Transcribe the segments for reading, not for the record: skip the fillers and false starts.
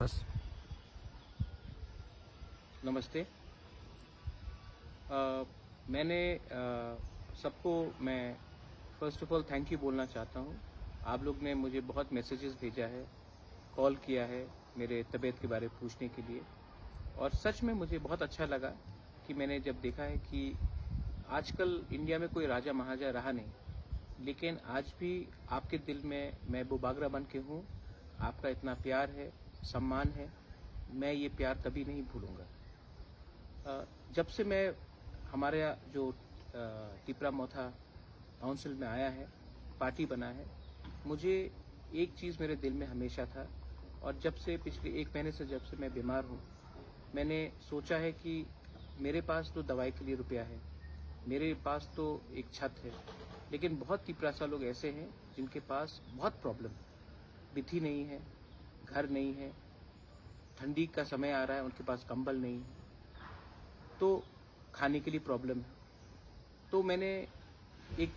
बस। नमस्ते। मैंने सबको मैं first of all thank you बोलना चाहता हूँ। आप लोग ने मुझे बहुत मैसेजेस भेजा है, कॉल किया है मेरे तबीयत के बारे में पूछने के लिए, और सच में मुझे बहुत अच्छा लगा कि मैंने जब देखा है कि आजकल इंडिया में कोई राजा महाराजा रहा नहीं, लेकिन आज भी आपके दिल में मैं बुबागरा बन के हूँ। आपका इतना प्यार है, सम्मान है, मैं ये प्यार कभी नहीं भूलूँगा। जब से मैं हमारे यहाँ जो टिपरा मोथा काउंसिल में आया है, पार्टी बना है, मुझे एक चीज़ मेरे दिल में हमेशा था, और जब से पिछले 1 महीने से जब से मैं बीमार हूँ, मैंने सोचा है कि मेरे पास तो दवाई के लिए रुपया है, मेरे पास तो एक छत है, लेकिन बहुत तिपरासा लोग ऐसे हैं जिनके पास बहुत प्रॉब्लम, बिथी नहीं है, घर नहीं है, ठंडी का समय आ रहा है, उनके पास कंबल नहीं है, तो खाने के लिए प्रॉब्लम है। तो मैंने एक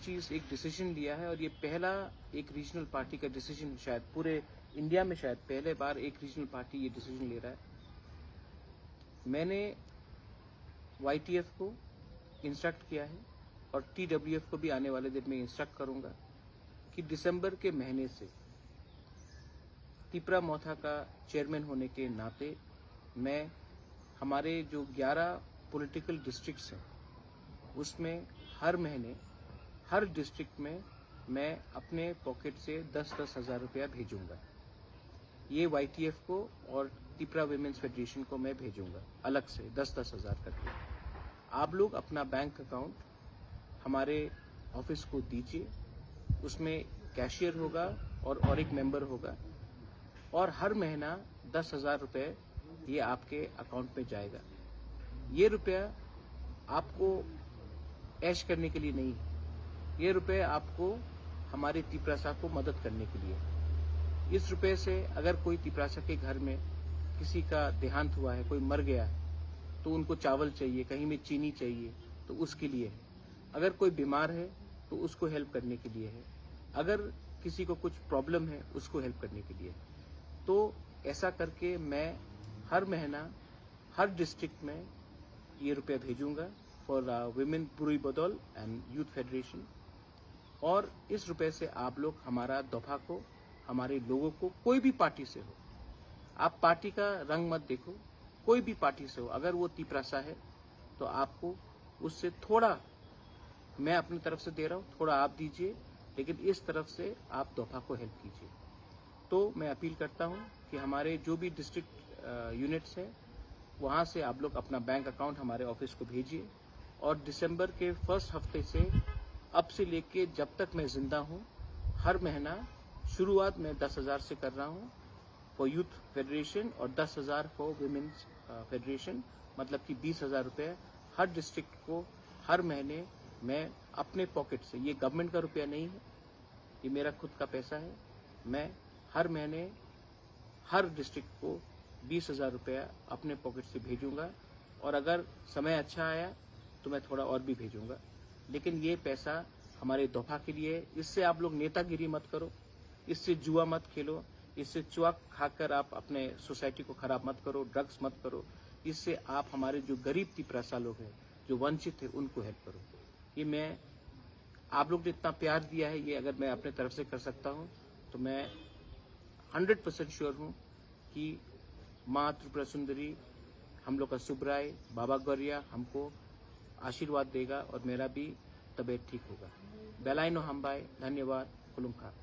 डिसीजन लिया है, और ये पहला एक रीजनल पार्टी का डिसीजन, शायद पूरे इंडिया में शायद पहले बार एक रीजनल पार्टी ये डिसीजन ले रहा है। मैंने YTF को इंस्ट्रक्ट किया है, और TWF को भी आने वाले दिन में इंस्ट्रक्ट करूंगा कि दिसंबर के महीने से टिपरा मोथा का चेयरमैन होने के नाते मैं हमारे जो 11 पॉलिटिकल डिस्ट्रिक्ट्स हैं उसमें हर महीने हर डिस्ट्रिक्ट में मैं अपने पॉकेट से 10-10 हज़ार रुपया भेजूंगा। ये YTF को और टिपरा विमेंस फेडरेशन को मैं भेजूंगा अलग से 10-10 हज़ार करके। आप लोग अपना बैंक अकाउंट हमारे ऑफिस को दीजिए, उसमें कैशियर होगा और एक मेंबर होगा, और हर महीना 10,000 रुपये ये आपके अकाउंट में जाएगा। ये रुपया आपको ऐश करने के लिए नहीं है, ये रुपये आपको हमारे तिपरासा को मदद करने के लिए है। इस रुपये से अगर कोई तिपरासा के घर में किसी का देहांत हुआ है, कोई मर गया है, तो उनको चावल चाहिए, कहीं में चीनी चाहिए, तो उसके लिए है। अगर कोई बीमार है तो उसको हेल्प करने के लिए है। अगर किसी को कुछ प्रॉब्लम है उसको हेल्प करने के लिए है। तो ऐसा करके मैं हर महीना हर डिस्ट्रिक्ट में ये रुपया भेजूंगा फॉर विमेन बुरुई बदौल एंड यूथ फेडरेशन। और इस रुपये से आप लोग हमारा दफा को, हमारे लोगों को, कोई भी पार्टी से हो, आप पार्टी का रंग मत देखो, कोई भी पार्टी से हो, अगर वो तिपरासा है तो आपको उससे थोड़ा, मैं अपनी तरफ से दे रहा हूँ, थोड़ा आप दीजिए, लेकिन इस तरफ से आप दफा को हेल्प कीजिए। तो मैं अपील करता हूँ कि हमारे जो भी डिस्ट्रिक्ट यूनिट्स हैं वहाँ से आप लोग अपना बैंक अकाउंट हमारे ऑफिस को भेजिए, और दिसंबर के फर्स्ट हफ्ते से अब से लेके जब तक मैं जिंदा हूँ, हर महीना शुरुआत मैं 10,000 से कर रहा हूँ फॉर यूथ फेडरेशन और 10,000 फॉर विमेंस फेडरेशन, मतलब कि 20,000 रुपये हर डिस्ट्रिक्ट को हर महीने मैं अपने पॉकेट से, ये गवर्नमेंट का रुपया नहीं है, ये मेरा खुद का पैसा है, मैं हर महीने हर डिस्ट्रिक्ट को 20,000 रुपया अपने पॉकेट से भेजूंगा। और अगर समय अच्छा आया तो मैं थोड़ा और भी भेजूंगा, लेकिन ये पैसा हमारे दफा के लिए है। इससे आप लोग नेतागिरी मत करो, इससे जुआ मत खेलो, इससे चुआ खाकर आप अपने सोसाइटी को खराब मत करो, ड्रग्स मत करो। इससे आप हमारे जो गरीब तिपरासा लोग हैं, जो वंचित है, उनको हेल्प करो। ये मैं, आप लोग ने इतना प्यार दिया है, ये अगर मैं अपने तरफ से कर सकता हूँ तो मैं 100% श्योर हूँ कि माँ त्रिपुरा सुंदरी, हम लोग का सुब्राय, बाबा गौरिया हमको आशीर्वाद देगा, और मेरा भी तबीयत ठीक होगा। बेलाइनो हम्बाई, धन्यवाद, कुलुमखा।